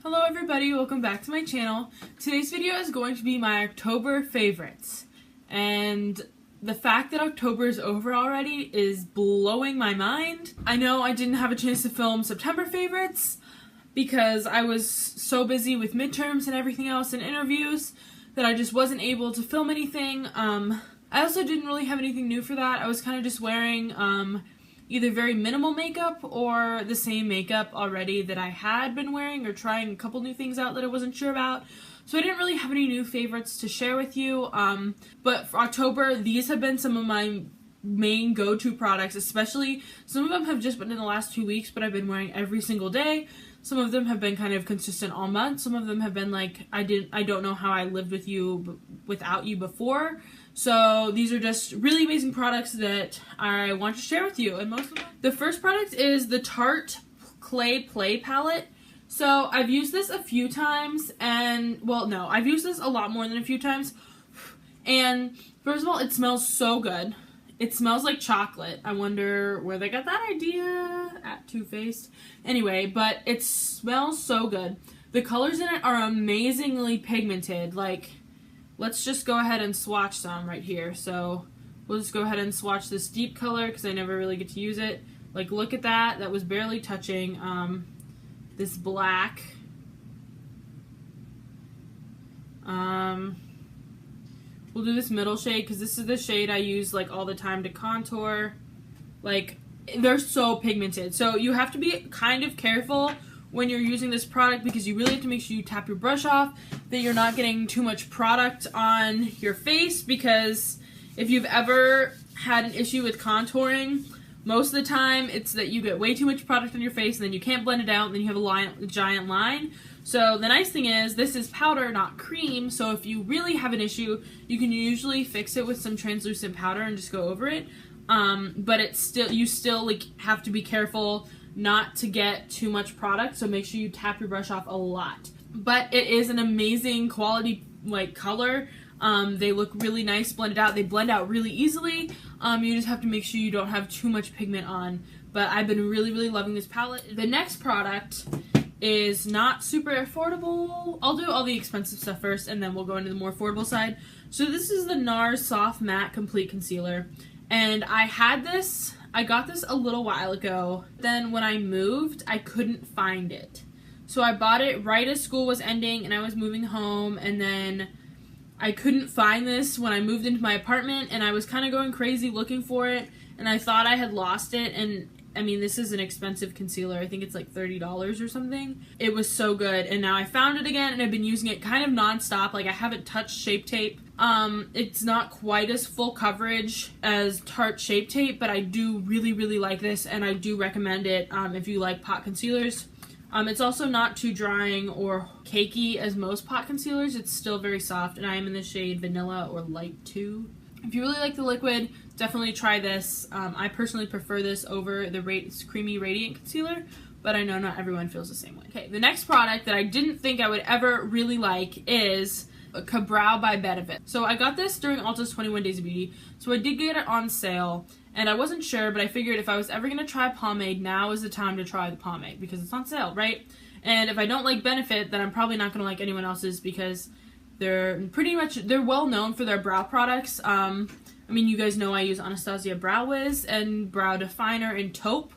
Hello everybody, welcome back to my channel. Today's video is going to be my October favorites. And the fact that October is over already is blowing my mind. I know I didn't have a chance to film September favorites because I was so busy with midterms and everything else and interviews that I just wasn't able to film anything. I also didn't really have anything new for that. I was kind of just wearing either very minimal makeup or the same makeup already that I had been wearing, or trying a couple new things out that I wasn't sure about. So I didn't really have any new favorites to share with you. But for October, these have been some of my main go-to products, especially some of them have just been in the last 2 weeks, but I've been wearing every single day. Some of them have been kind of consistent all month. Some of them have been like, I don't know how I lived with you without you before. So these are just really amazing products that I want to share with you. And most of them, the first product is the Tarte Clay Play Palette. So I've used this a few times, and well, no, I've used this a lot more than a few times. And first of all, it smells so good. It smells like chocolate. I wonder where they got that idea at Too Faced. Anyway, but it smells so good. The colors in it are amazingly pigmented. Like, let's just go ahead and swatch some right here. So we'll just go ahead and swatch this deep color because I never really get to use it. Like, look at that. That was barely touching this black. We'll do this middle shade because this is the shade I use like all the time to contour. Like, they're so pigmented. So you have to be kind of careful when you're using this product because you really have to make sure you tap your brush off, that you're not getting too much product on your face, because if you've ever had an issue with contouring, most of the time it's that you get way too much product on your face and then you can't blend it out and then you have a giant line. So the nice thing is this is powder, not cream, so if you really have an issue, you can usually fix it with some translucent powder and just go over it. But you still like have to be careful not to get too much product, so make sure you tap your brush off a lot. But it is an amazing quality like color. They look really nice blended out. They blend out really easily. You just have to make sure you don't have too much pigment on. But I've been really loving this palette. The next product is not super affordable. I'll do all the expensive stuff first and then we'll go into the more affordable side. So this is the NARS Soft Matte Complete Concealer. And I got this a little while ago. Then when I moved, I couldn't find it. So I bought it right as school was ending and I was moving home, and then I couldn't find this when I moved into my apartment, and I was kind of going crazy looking for it, and I thought I had lost it. And I mean, this is an expensive concealer. I think it's like $30 or something. It was so good, and now I found it again, and I've been using it kind of non-stop. Like, I haven't touched Shape Tape. It's not quite as full coverage as Tarte Shape Tape, but I do really like this, and I do recommend it if you like pot concealers. It's also not too drying or cakey as most pot concealers. It's still very soft, and I am in the shade Vanilla or Light 2. If you really like the liquid, definitely try this. I personally prefer this over the Creamy Radiant Concealer, but I know not everyone feels the same way. Okay, the next product that I didn't think I would ever really like is Brow by Benefit. So I got this during Ulta's 21 Days of Beauty, so I did get it on sale, and I wasn't sure, but I figured if I was ever going to try pomade, now is the time to try the pomade, because it's on sale, right? And if I don't like Benefit, then I'm probably not going to like anyone else's, because they're well known for their brow products. I mean, you guys know I use Anastasia Brow Wiz and Brow Definer and Taupe,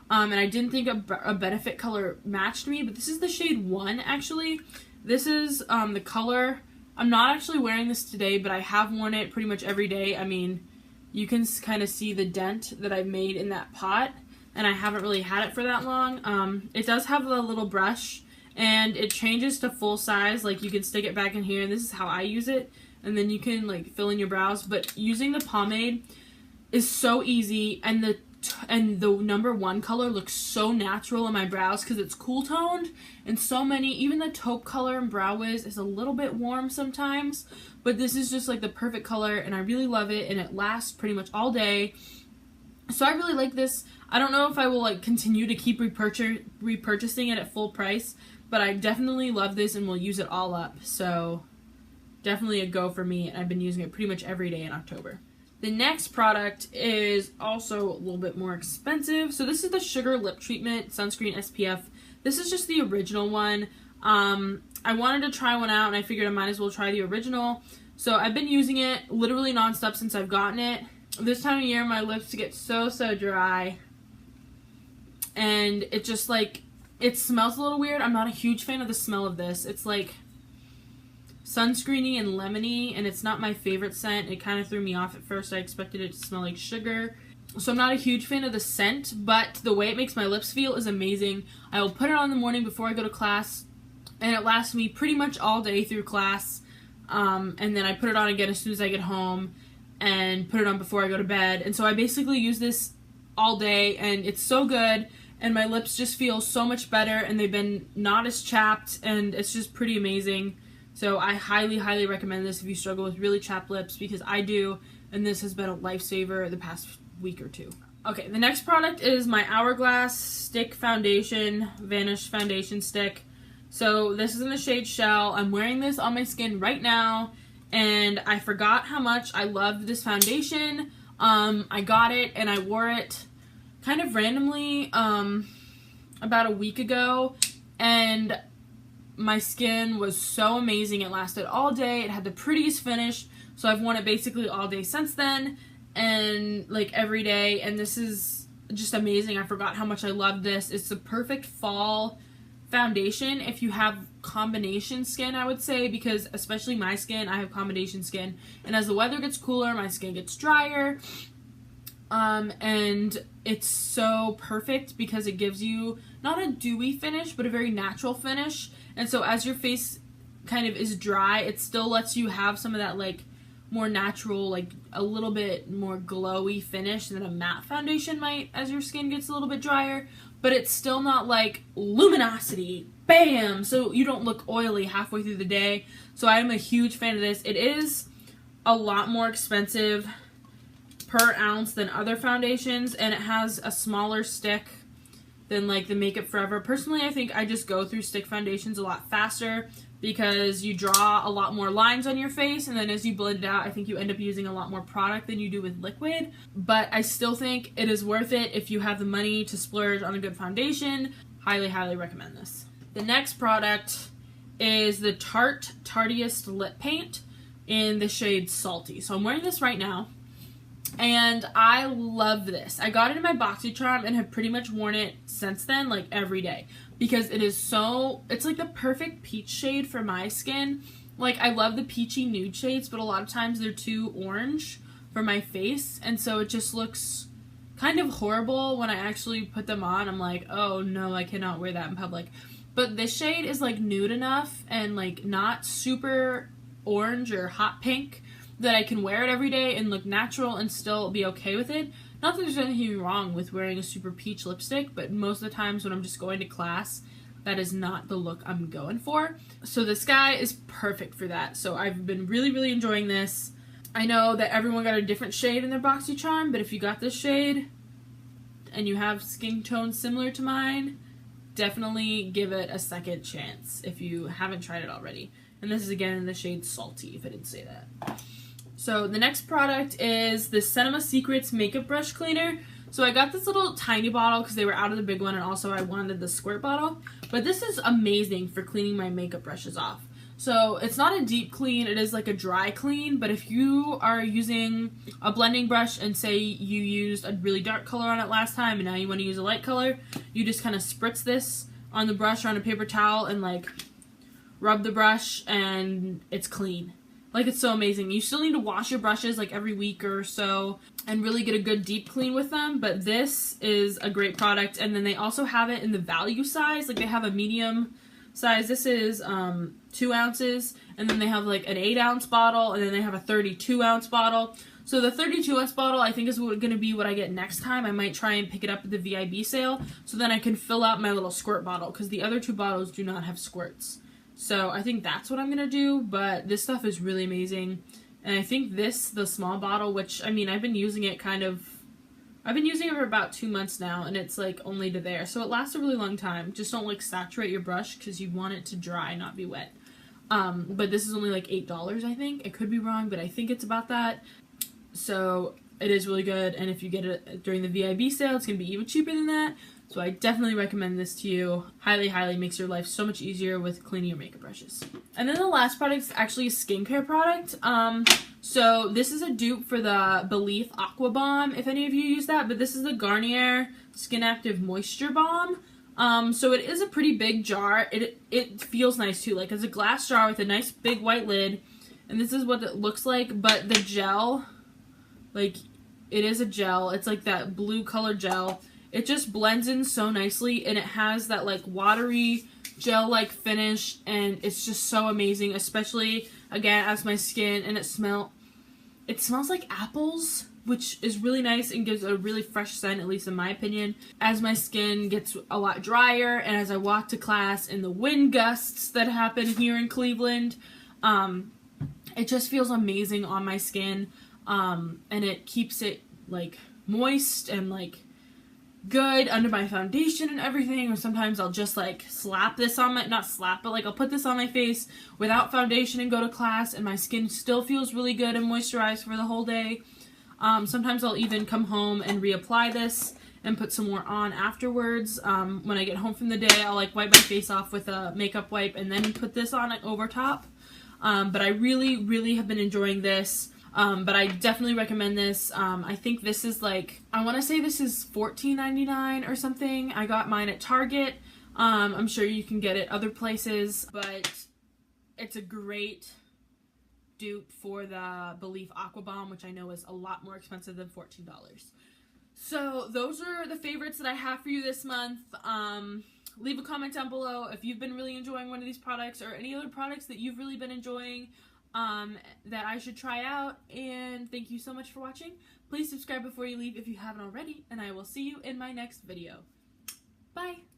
and I didn't think a Benefit color matched me, but this is the shade 1, actually. This is the color. I'm not actually wearing this today, but I have worn it pretty much every day. I mean, you can kind of see the dent that I've made in that pot, and I haven't really had it for that long. It does have a little brush, and it changes to full size. Like, you can stick it back in here, and this is how I use it, and then you can like fill in your brows. But using the pomade is so easy, and the number 1 color looks so natural in my brows because it's cool toned, and even the taupe color in Brow Wiz is a little bit warm sometimes, but this is just like the perfect color, and I really love it, and it lasts pretty much all day. So I really like this. I don't know if I will like continue to keep repurchasing it at full price, but I definitely love this and will use it all up. So definitely a go for me, and I've been using it pretty much every day in October. The next product is also a little bit more expensive. So this is the Sugar Lip Treatment Sunscreen SPF. This is just the original one. I wanted to try one out, and I figured I might as well try the original. So I've been using it literally nonstop since I've gotten it. This time of year, my lips get so dry. And it just, like, it smells a little weird. I'm not a huge fan of the smell of this. It's, like, sunscreeny and lemony, and it's not my favorite scent. It kind of threw me off at first. I expected it to smell like sugar. So I'm not a huge fan of the scent, but the way it makes my lips feel is amazing. I will put it on in the morning before I go to class, and it lasts me pretty much all day through class. And then I put it on again as soon as I get home, and put it on before I go to bed. And so I basically use this all day, and it's so good, and my lips just feel so much better, and they've been not as chapped, and it's just pretty amazing. So I highly recommend this if you struggle with really chapped lips, because I do, and this has been a lifesaver the past week or two. Okay, the next product is my Hourglass Stick Foundation, Vanish Foundation Stick. So this is in the shade Shell. I'm wearing this on my skin right now, and I forgot how much I loved this foundation. I got it, and I wore it kind of randomly about a week ago, and my skin was so amazing. It lasted all day. It had the prettiest finish, so I've worn it basically all day since then, and like every day, and this is just amazing. I forgot how much I love this. It's the perfect fall foundation if you have combination skin, I would say, because especially my skin, I have combination skin, and as the weather gets cooler, my skin gets drier, and it's so perfect because it gives you not a dewy finish, but a very natural finish. And so as your face kind of is dry, it still lets you have some of that like more natural, like a little bit more glowy finish than a matte foundation might as your skin gets a little bit drier, but it's still not like luminosity, bam, so you don't look oily halfway through the day. So I'm a huge fan of this. It is a lot more expensive per ounce than other foundations, and it has a smaller stick than like the Makeup Forever. Personally, I think I just go through stick foundations a lot faster because you draw a lot more lines on your face, and then as you blend it out, I think you end up using a lot more product than you do with liquid. But I still think it is worth it if you have the money to splurge on a good foundation. Highly recommend this. The next product is the Tarte Tartiest Lip Paint in the shade Salty. So I'm wearing this right now, and I love this. I got it in my BoxyCharm and have pretty much worn it since then, like every day, because it is so, it's like the perfect peach shade for my skin. Like, I love the peachy nude shades, but a lot of times they're too orange for my face, and so it just looks kind of horrible when I actually put them on. I'm like, oh no, I cannot wear that in public. But this shade is like nude enough and like not super orange or hot pink that I can wear it every day and look natural and still be okay with it. Not that there's anything wrong with wearing a super peach lipstick, but most of the times when I'm just going to class, that is not the look I'm going for. So this guy is perfect for that. So I've been really enjoying this. I know that everyone got a different shade in their BoxyCharm, but if you got this shade and you have skin tones similar to mine, definitely give it a second chance if you haven't tried it already. And this is again in the shade Salty, if I didn't say that. So the next product is the Cinema Secrets Makeup Brush Cleaner. So I got this little tiny bottle because they were out of the big one, and also I wanted the squirt bottle. But this is amazing for cleaning my makeup brushes off. So it's not a deep clean, it is like a dry clean, but if you are using a blending brush and say you used a really dark color on it last time and now you want to use a light color, you just kind of spritz this on the brush or on a paper towel and like rub the brush and it's clean. Like, it's so amazing. You still need to wash your brushes like every week or so and really get a good deep clean with them, but this is a great product. And then they also have it in the value size. Like, they have a medium size. This is 2 ounces, and then they have like an 8-ounce bottle, and then they have a 32-ounce bottle. So the 32-ounce bottle I think is going to be what I get next time. I might try and pick it up at the VIB sale so then I can fill out my little squirt bottle, because the other 2 bottles do not have squirts. So I think that's what I'm going to do, but this stuff is really amazing. And I think this, the small bottle, which, I mean, I've been using it for about 2 months now, and it's like only to there. So it lasts a really long time. Just don't like saturate your brush because you want it to dry, not be wet. But this is only like $8, I think. It could be wrong, but I think it's about that. So it is really good, and if you get it during the VIB sale, it's going to be even cheaper than that. So I definitely recommend this to you. Highly, highly makes your life so much easier with cleaning your makeup brushes. And then the last product is actually a skincare product. So this is a dupe for the Belif Aqua Bomb, if any of you use that. But this is the Garnier Skin Active Moisture Balm. So it is a pretty big jar. It feels nice too. Like, it's a glass jar with a nice big white lid. And this is what it looks like. But the gel, like, it is a gel. It's like that blue color gel. It just blends in so nicely, and it has that like watery gel-like finish, and it's just so amazing, especially again as my skin, and it smells like apples, which is really nice and gives a really fresh scent, at least in my opinion. As my skin gets a lot drier, and as I walk to class in the wind gusts that happen here in Cleveland, it just feels amazing on my skin, and it keeps it like moist and like good under my foundation and everything. Or sometimes I'll just like slap this on my, not slap, but like I'll put this on my face without foundation and go to class, and my skin still feels really good and moisturized for the whole day. Sometimes I'll even come home and reapply this and put some more on afterwards. When I get home from the day, I'll like wipe my face off with a makeup wipe and then put this on over top. But I really, really have been enjoying this. But I definitely recommend this. I think this is like, I want to say this is $14.99 or something. I got mine at Target. I'm sure you can get it other places, but it's a great dupe for the Belif Aqua Bomb, which I know is a lot more expensive than $14. So those are the favorites that I have for you this month. Leave a comment down below if you've been really enjoying one of these products, or any other products that you've really been enjoying that I should try out. And thank you so much for watching. Please subscribe before you leave if you haven't already, and I will see you in my next video. Bye!